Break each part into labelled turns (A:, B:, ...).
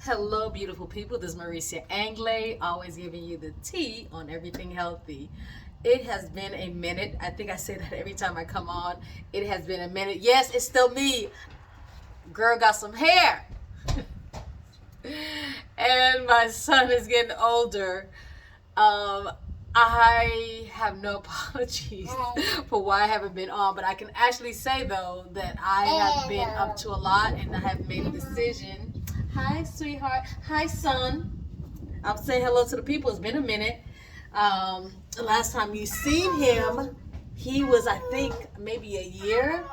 A: Hello, beautiful people. This is Maricia Anglais, always giving you the tea on everything healthy. It has been a minute. I think I say that every time I come on. It has been a minute. Yes, it's still me. Girl got some hair. And my son is getting older. Um, I have no apologies for why I haven't been on, but I can actually say though that I have been up to a lot and I have made a decision. Hi, sweetheart. Hi, son. I'll say hello to the people. It's been a minute. The last time you seen him, he was, I think, maybe a year.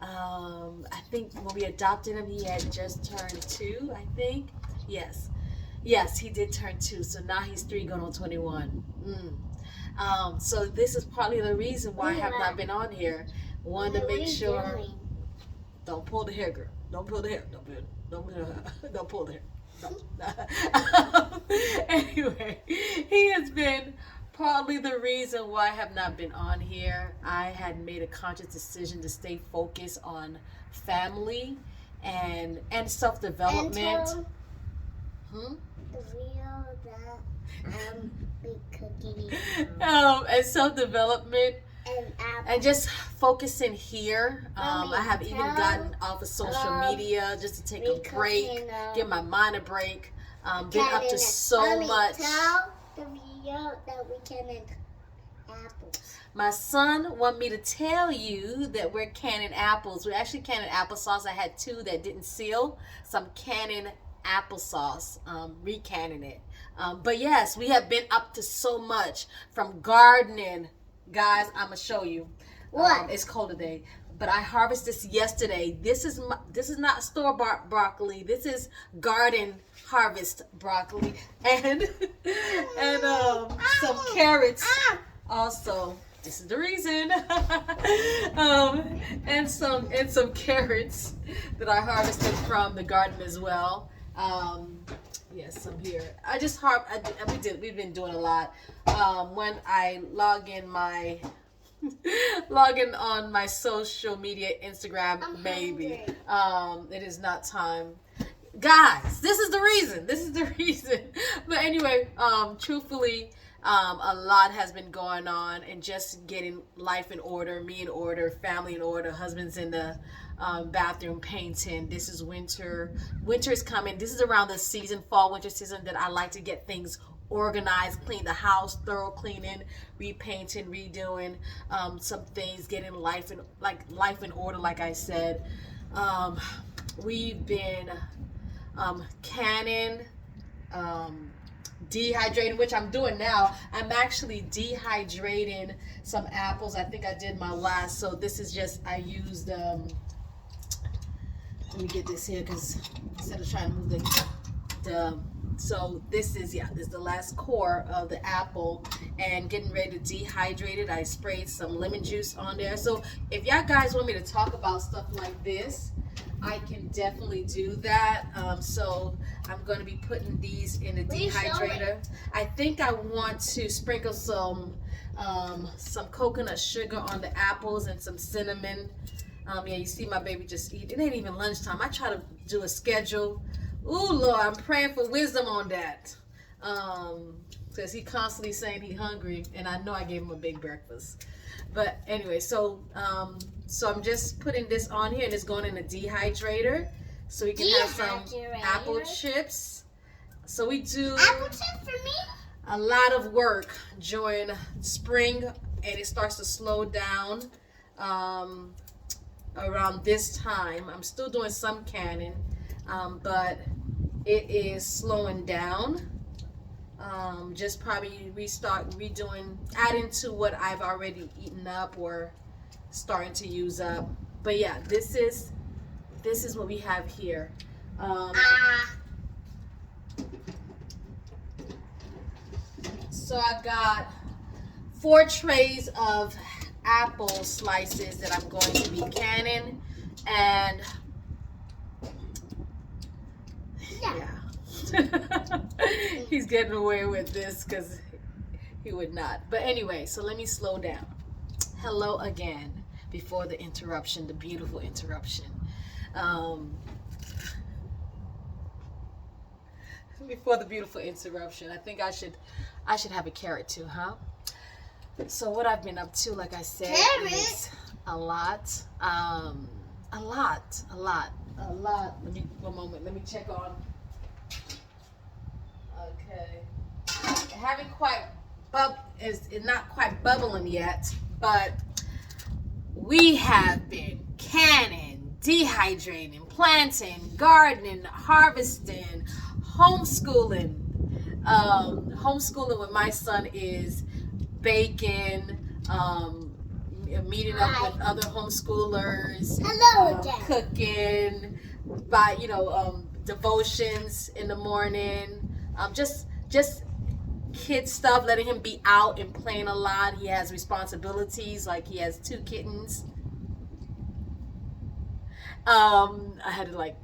A: I think when we adopted him, he had just turned 2, I think. Yes, he did turn 2. So now he's 3 going on 21. So this is probably the reason why I have not been on here. Wanted to make sure. Don't pull the hair, girl. Don't pull the hair. Don't pull the hair. Anyway, he has been probably the reason why I have not been on here. I had made a conscious decision to stay focused on family and self-development.
B: The video that be cooking
A: And self-development and just focusing here. I have even gotten off of social media just to take a break, give my mind a break. Been up to so much.
B: Tell the video that we canning apples.
A: My son want me to tell you that we're canning apples. We're actually canning applesauce. I had 2 that didn't seal, so I'm canning applesauce, recanning it. But yes, we have been up to so much from gardening. Guys, I'm gonna show you.
B: What?
A: It's cold today, but I harvested this yesterday. This is not store-bought broccoli. This is garden harvest broccoli and some carrots. Also, this is the reason. And some carrots that I harvested from the garden as well. Yes, I'm here. We've been doing a lot. When I log in on my social media, Instagram, maybe. It is not time. Guys, this is the reason. But anyway, truthfully, a lot has been going on and just getting life in order, me in order, family in order, husband's in the bathroom painting. This is winter. Winter is coming. This is around the season, fall, winter season, that I like to get things organized, clean the house, thorough cleaning, repainting, redoing some things, getting life in order, like I said. We've been canning, dehydrating, which I'm doing now. I'm actually dehydrating some apples. I think I did my last. So this is just, I used let me get this here because instead of trying to move so this is the last core of the apple and getting ready to dehydrate it. I sprayed some lemon juice on there. So if y'all guys want me to talk about stuff like this, I can definitely do that. So I'm going to be putting these in the dehydrator. I think I want to sprinkle some coconut sugar on the apples and some cinnamon. Yeah, you see my baby just eat. It ain't even lunchtime. I try to do a schedule. Ooh, Lord, I'm praying for wisdom on that. Because he constantly saying he hungry, and I know I gave him a big breakfast. But anyway, so I'm just putting this on here, and it's going in a dehydrator, so we can have some apple chips. So we do
B: apple chips for me.
A: A lot of work during spring, and it starts to slow down around this time. I'm still doing some canning, but it is slowing down. Just probably adding to what I've already eaten up or starting to use up. But yeah, this is what we have here. So I've got 4 trays of apple slices that I'm going to be canning, and yeah. He's getting away with this because he would not. But anyway, so let me slow down. Hello again before the interruption, the beautiful interruption. Before the beautiful interruption, I think I should have a carrot too, huh? So what I've been up to, like I said, is a lot. A lot. Let me, one moment. Let me check on. Okay. Haven't quite is not quite bubbling yet, but we have been canning, dehydrating, planting, gardening, harvesting, homeschooling. Homeschooling with my son is baking, meeting up with other homeschoolers, cooking, by devotions in the morning, just kid stuff, letting him be out and playing a lot. He has responsibilities, like he has 2 kittens. I had to like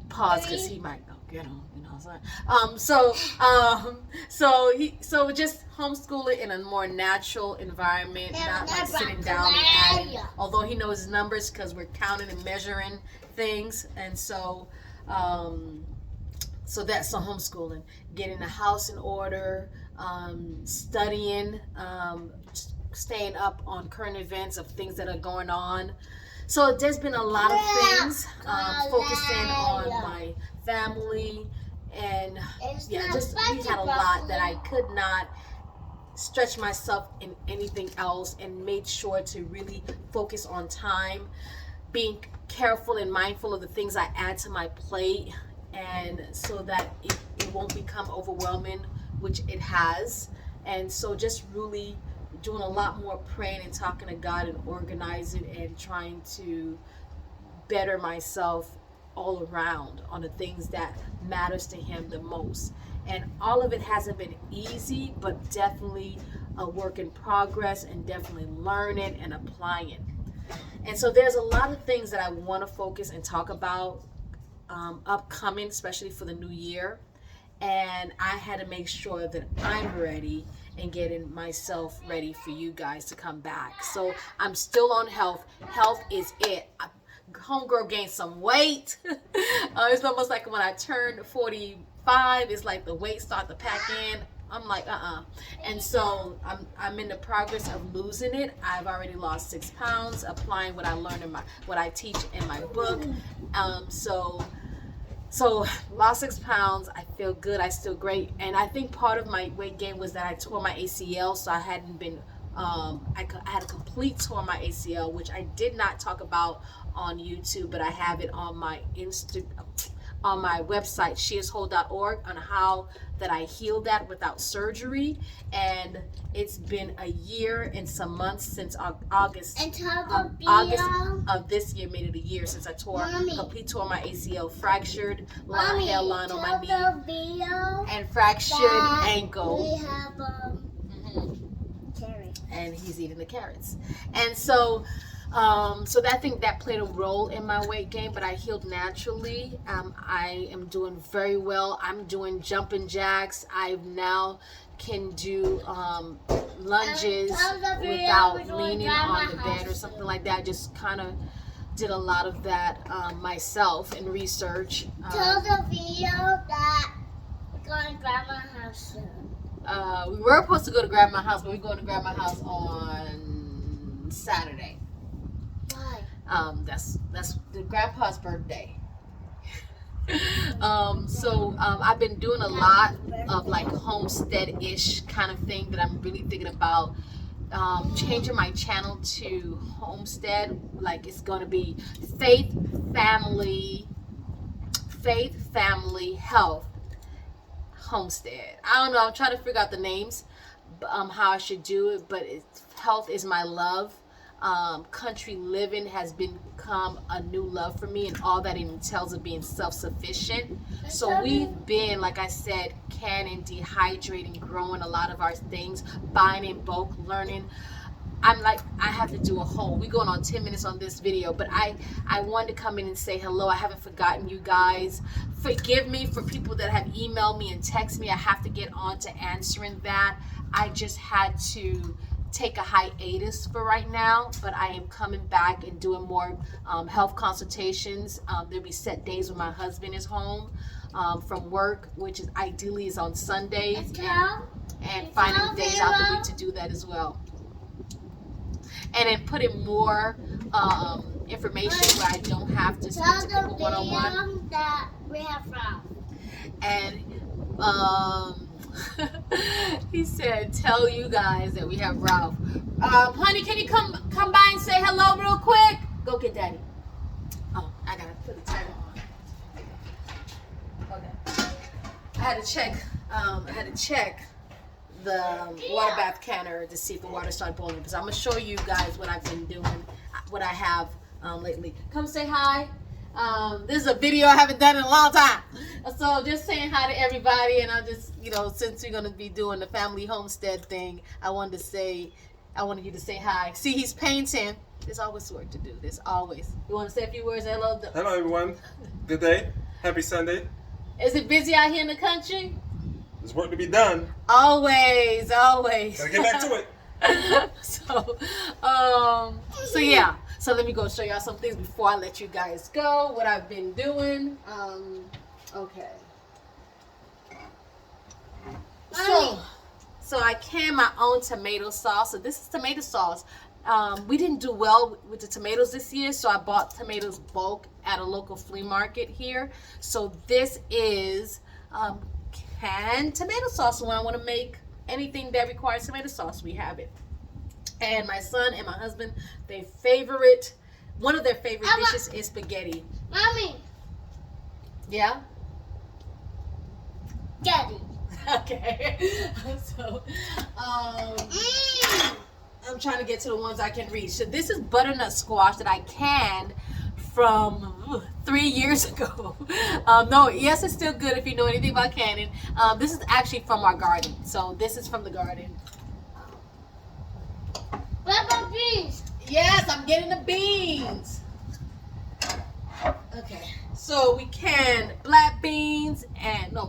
A: pause because he might go get them, so just homeschooling in a more natural environment, not like sitting down and adding, although he knows numbers because we're counting and measuring things. And so that's the homeschooling, getting the house in order, studying, staying up on current events of things that are going on. So there's been a lot of things, focusing on my family, and we had a lot that I could not stretch myself in anything else, and made sure to really focus on time, being careful and mindful of the things I add to my plate, and so that it won't become overwhelming, which it has. And so just really doing a lot more praying and talking to God and organizing and trying to better myself all around on the things that matters to him the most. And all of it hasn't been easy, but definitely a work in progress, and definitely learning and applying. And so there's a lot of things that I want to focus and talk about upcoming, especially for the new year. And I had to make sure that I'm ready and getting myself ready for you guys to come back. So I'm still on health. Health is it. Homegirl gained some weight. It's almost like when I turned 45, it's like the weight start to pack in. I'm like, And so I'm in the progress of losing it. I've already lost 6 pounds, applying what I learned what I teach in my book. So lost 6 pounds. I feel good. I still great. And I think part of my weight gain was that I tore my ACL, so I hadn't been. I had a complete tour of my ACL, which I did not talk about on YouTube, but I have it on my on my website, sheiswhole.org, on how that I healed that without surgery. And it's been a year and some months since August of this year, made it a year since I complete tore my ACL, fractured hairline on my knee, and fractured ankle.
B: We have carrots.
A: And he's eating the carrots. And so I think that played a role in my weight gain, but I healed naturally. I am doing very well. I'm doing jumping jacks. I now can do lunges without leaning on the bed or something like that. I just kind of did a lot of that myself in research.
B: Tell the video that we're going to Grandma's house soon.
A: We were supposed to go to Grandma's house, but we're going to Grandma's house on Saturday. That's the grandpa's birthday. I've been doing a lot of like homestead-ish kind of thing that I'm really thinking about changing my channel to Homestead. Like, it's going to be faith, family, health, Homestead. I don't know. I'm trying to figure out the names, how I should do it, but health is my love. Country living has become a new love for me, and all that it entails of being self-sufficient. So we've been, like I said, canning, dehydrating, growing a lot of our things, buying in bulk, learning. I'm like, I have to do a whole, we're going on 10 minutes on this video, but I wanted to come in and say hello. I haven't forgotten you guys. Forgive me for people that have emailed me and text me. I have to get on to answering that. I just had to take a hiatus for right now, but I am coming back and doing more health consultations. There'll be set days when my husband is home, from work, which is ideally is on Sundays, and
B: It's
A: finding
B: all
A: days out the
B: zero.
A: week to do that as well. And then putting more information where I don't have to speak
B: Tell
A: to
B: the
A: people one-on-one.
B: video that we have from.
A: And he said, "Tell you guys that we have Ralph." Honey, can you come by and say hello real quick? Go get Daddy. Oh, I gotta put the timer on. Okay. I had to check the water bath canner to see if the water started boiling. Because I'm gonna show you guys what I've been doing, what I have lately. Come say hi. This is a video I haven't done in a long time. So just saying hi to everybody, and I just, since we're gonna be doing the family homestead thing, I wanted you to say hi. See, he's painting. There's always work to do. There's always. You want to say a few words? Hello.
C: Hello, everyone. Good day. Happy Sunday.
A: Is it busy out here in the country?
C: There's work to be done.
A: Always.
C: Gotta get back to it.
A: So yeah. So let me go show y'all some things before I let you guys go. What I've been doing. Okay. So I canned my own tomato sauce. So this is tomato sauce. We didn't do well with the tomatoes this year, so I bought tomatoes bulk at a local flea market here. So this is canned tomato sauce. So when I want to make anything that requires tomato sauce, we have it. And my son and my husband, one of their favorite dishes is spaghetti.
B: Mommy.
A: Yeah?
B: Daddy.
A: Okay. So, I'm trying to get to the ones I can reach. So this is butternut squash that I canned from 3 years ago. Yes, it's still good if you know anything about canning. This is actually from our garden. So this is from the garden.
B: What about beans?
A: Yes, I'm getting the beans. Okay, so we canned black beans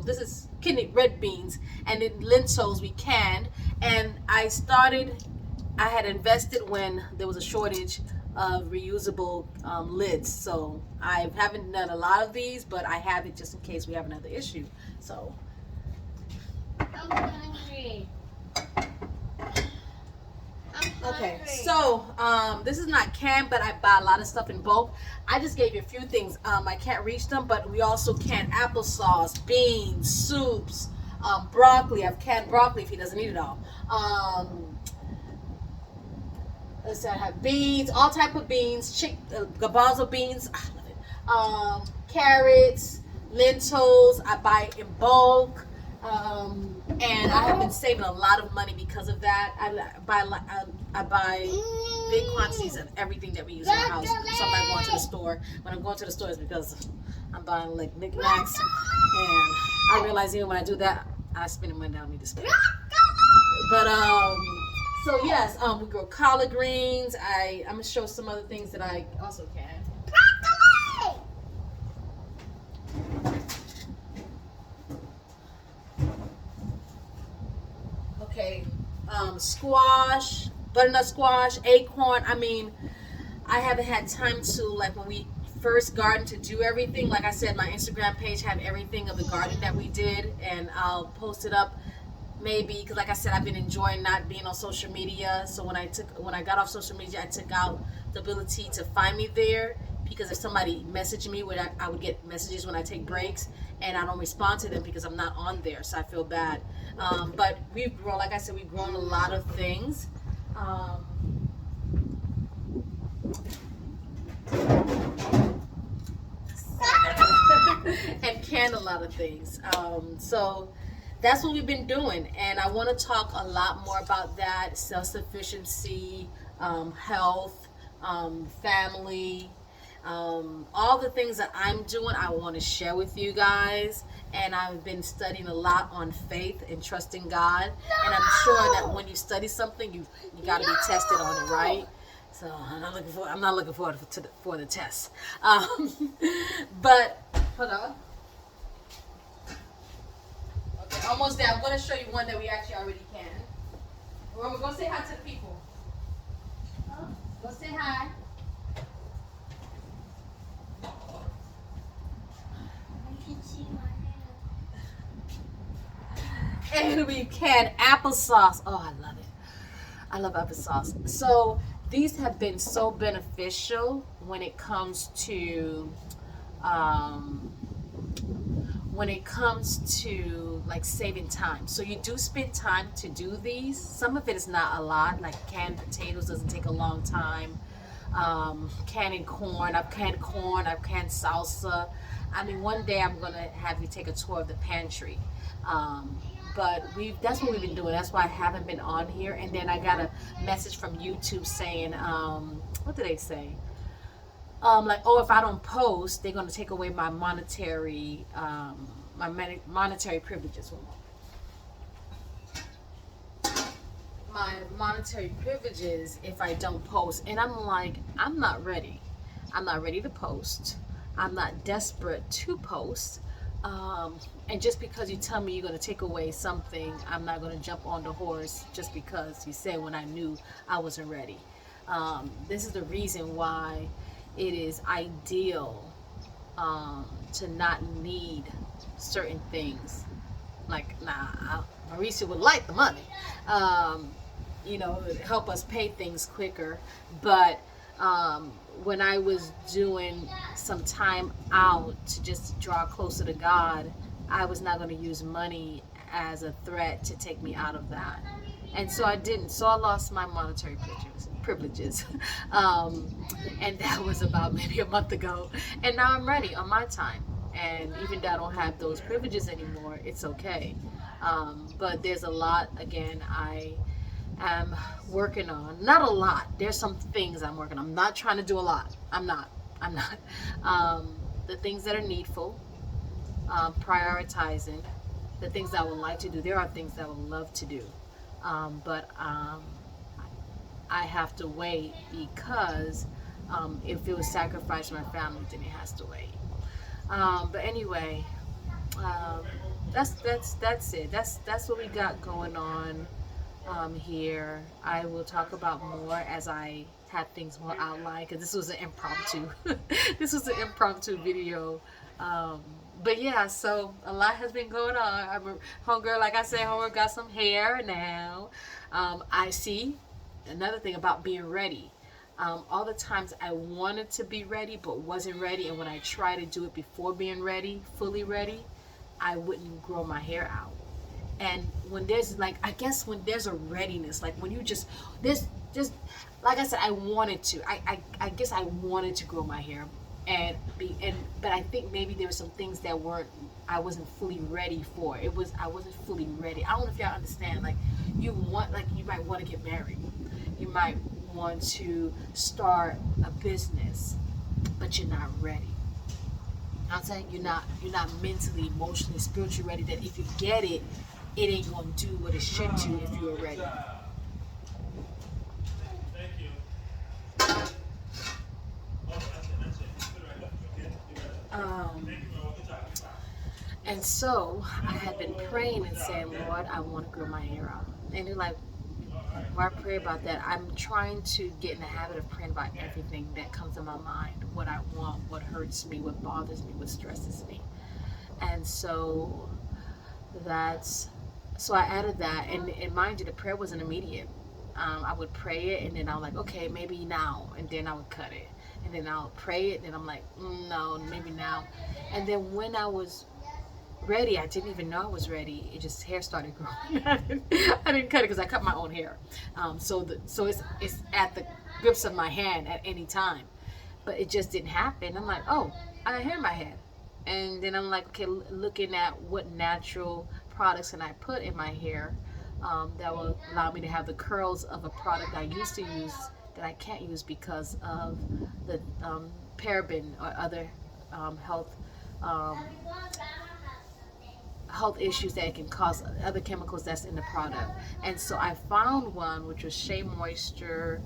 A: this is red beans, and then lentils we canned. And I had invested when there was a shortage of reusable lids. So I haven't done a lot of these, but I have it just in case we have another issue. So.
B: I'm hungry.
A: Okay, so this is not canned, but I buy a lot of stuff in bulk. I just gave you a few things. I can't reach them, but we also can applesauce, beans, soups, broccoli. I've canned broccoli if he doesn't eat it all. Let's see, I have beans, all type of beans, garbanzo beans, I love it. Carrots, lentils. I buy it in bulk. And I have been saving a lot of money because of that. I buy big quantities of everything that we use in the house. So I'm not going to the store. When I'm going to the store, it's because I'm buying like knickknacks. And I realize even when I do that, I spend money I don't need to spend. But so yes, we grow collard greens. I'm gonna show some other things that I also can. Okay, squash, butternut squash, acorn. I haven't had time to, like, when we first garden, to do everything. Like I said, my Instagram page have everything of the garden that we did, and I'll post it up maybe, because like I said, I've been enjoying not being on social media. So when I got off social media, I took out the ability to find me there, because if somebody messaged me, I would get messages when I take breaks, and I don't respond to them because I'm not on there, so I feel bad. But we've grown, like I said, we've grown a lot of things. And canned a lot of things. So that's what we've been doing, and I want to talk a lot more about that: self-sufficiency, health, family, all the things that I'm doing. I want to share with you guys, and I've been studying a lot on faith and trusting God. And I'm sure that when you study something, you got to be tested on it, right? So I'm not looking forward for the test. But hold on. Okay, almost there. I'm going to show you one that we actually already can. We're going to say hi to the people. Go say hi.
B: I can see my hand.
A: And we can applesauce. Oh, I love it. I love applesauce. So these have been so beneficial when it comes to um, like saving time. So you do spend time to do these. Some of it is not a lot, like canned potatoes doesn't take a long time. Canning corn, I've canned salsa. I mean, one day I'm gonna have you take a tour of the pantry. But that's what we've been doing. That's why I haven't been on here. And then I got a message from YouTube saying, what did they say? Like, oh, if I don't post, they're going to take away my monetary privileges. My monetary privileges if I don't post. And I'm like, I'm not ready. I'm not ready to post. I'm not desperate to post. And just because you tell me you're going to take away something, I'm not going to jump on the horse just because you said when I knew I wasn't ready. This is the reason why it is ideal to not need certain things. Like, Marisa would like the money, help us pay things quicker. But when I was doing some time out to just draw closer to God, I was not going to use money as a threat to take me out of that. And so I didn't. So I lost my monetary privileges. And that was about maybe a month ago. And now I'm ready on my time. And even though I don't have those privileges anymore, it's okay. But there's a lot, again, I am working on. Not a lot. There's some things I'm working on. I'm not trying to do a lot. I'm not. The things that are needful, prioritizing, the things that I would like to do. There are things that I would love to do. But I have to wait because if it was sacrifice for my family, then it has to wait. But anyway, that's it. That's what we got going on here. I will talk about more as I have things more outlined, because this was an impromptu. This was an impromptu video. But yeah, so a lot has been going on. I'm a homegirl, like I said, homegirl got some hair now. I see another thing about being ready. All the times I wanted to be ready but wasn't ready, and when I tried to do it before being ready, fully ready, I wouldn't grow my hair out. And when there's when there's a readiness, like when you just like I said, I wanted to. I guess I wanted to grow my hair but I think maybe there were some things that I wasn't fully ready for. I wasn't fully ready. I don't know if y'all understand. Like you might want to get married. You might want to start a business, but you're not ready. I'm saying you're not mentally, emotionally, spiritually ready, that if you get it, it ain't gonna do what it should do if you're ready. And so I had been praying and saying, Lord, I want to grow my hair out. And you're like, why pray about that? I'm trying to get in the habit of praying about everything that comes to my mind, what I want, what hurts me, what bothers me, what stresses me. And so so I added that, and mind you, the prayer wasn't immediate. I would pray it, and then I'm like, okay, maybe now, and then I would cut it, and then I'll pray it, and then I'm like, no, maybe now. And then when I was ready, I didn't even know I was ready. It just, hair started growing. I didn't cut it because I cut my own hair. So it's at the grips of my hand at any time, but it just didn't happen. I'm like, oh, I got hair in my head. And then I'm like, okay, looking at what natural products can I put in my hair that will allow me to have the curls of a product I used to use that I can't use because of the paraben or other health issues that it can cause, other chemicals that's in the product. And so I found one which was Shea Moisture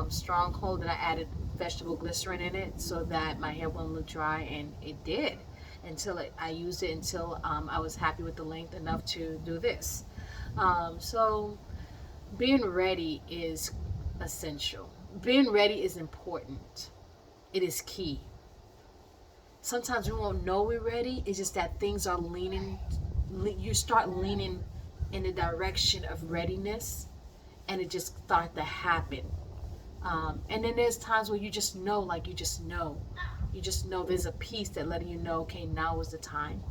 A: Stronghold, and I added vegetable glycerin in it so that my hair wouldn't look dry, and it did until I used it until I was happy with the length enough to do this. So being ready is essential. Being ready is important. It is key. Sometimes we won't know we're ready. It's just that things are you start leaning in the direction of readiness, and it just started to happen. And then there's times where you just know, like you just know there's a peace that letting you know, okay, now is the time.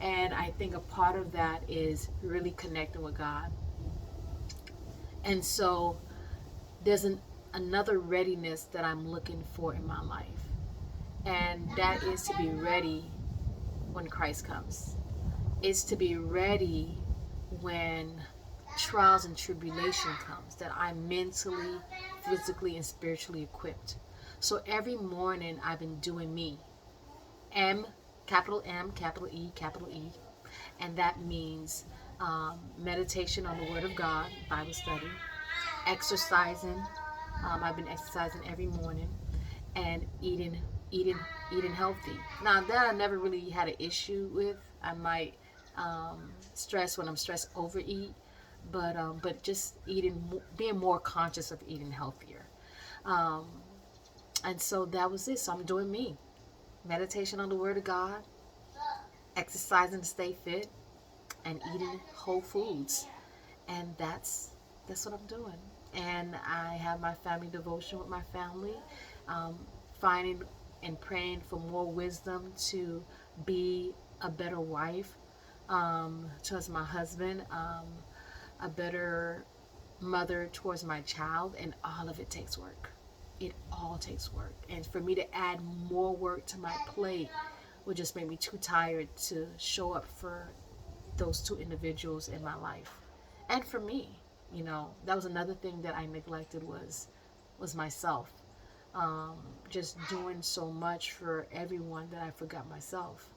A: And I think a part of that is really connecting with God. And so there's another readiness that I'm looking for in my life. And that is to be ready when Christ comes. It's to be ready when trials and tribulation comes, that I'm mentally, physically, and spiritually equipped. So every morning I've been doing me. Capital M, capital E, and that means meditation on the Word of God, Bible study, exercising. I've been exercising every morning, and eating healthy. Now that I never really had an issue with. I might stress when I'm stressed, overeat, but just being more conscious of eating healthier. And so that was it. So I'm doing me. Meditation on the Word of God, exercising to stay fit, and eating whole foods. And that's what I'm doing. And I have my family devotion with my family, finding and praying for more wisdom to be a better wife towards my husband, a better mother towards my child, and all of it takes work. It all takes work. And for me to add more work to my plate would just make me too tired to show up for those two individuals in my life. And for me, that was another thing that I neglected was myself. Just doing so much for everyone that I forgot myself.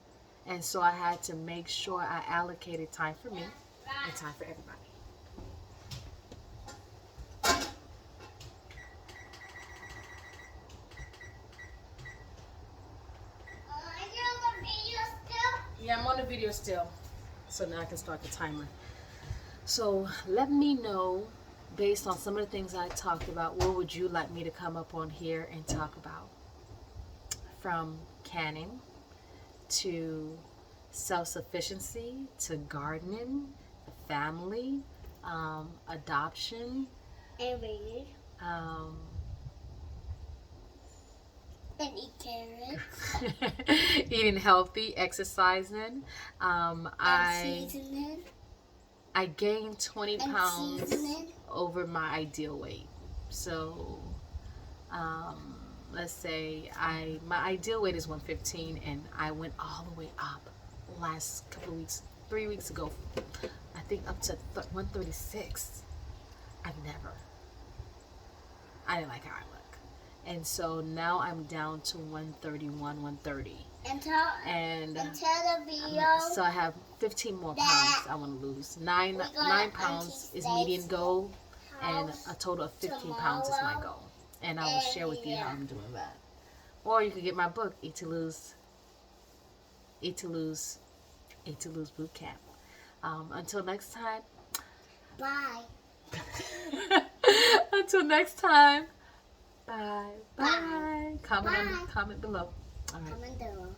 A: And so I had to make sure I allocated time for me and time for everybody. Yeah, I'm on the video still. So now I can start the timer. So let me know, based on some of the things I talked about, what would you like me to come up on here and talk about? From canning to self-sufficiency to gardening, family, adoption,
B: And read. And eat carrots.
A: eating healthy, exercising.
B: And
A: I
B: seasoning.
A: gained 20
B: And
A: pounds
B: seasoning.
A: over my ideal weight. So let's say my ideal weight is 115, and I went all the way up last couple of weeks, 3 weeks ago, I think up to 136. I didn't like how I look. And so now I'm down to 131, 130. And
B: Until the video.
A: so I have 15 more pounds I want to lose. Nine pounds is median goal, and a total of 15 pounds is my goal. And I will share with you how I'm doing that. Or you could get my book, Eat to Lose Boot Camp. Until next time.
B: Bye.
A: Until next time. Bye.
B: Bye.
A: Comment below. All right.
B: Comment below.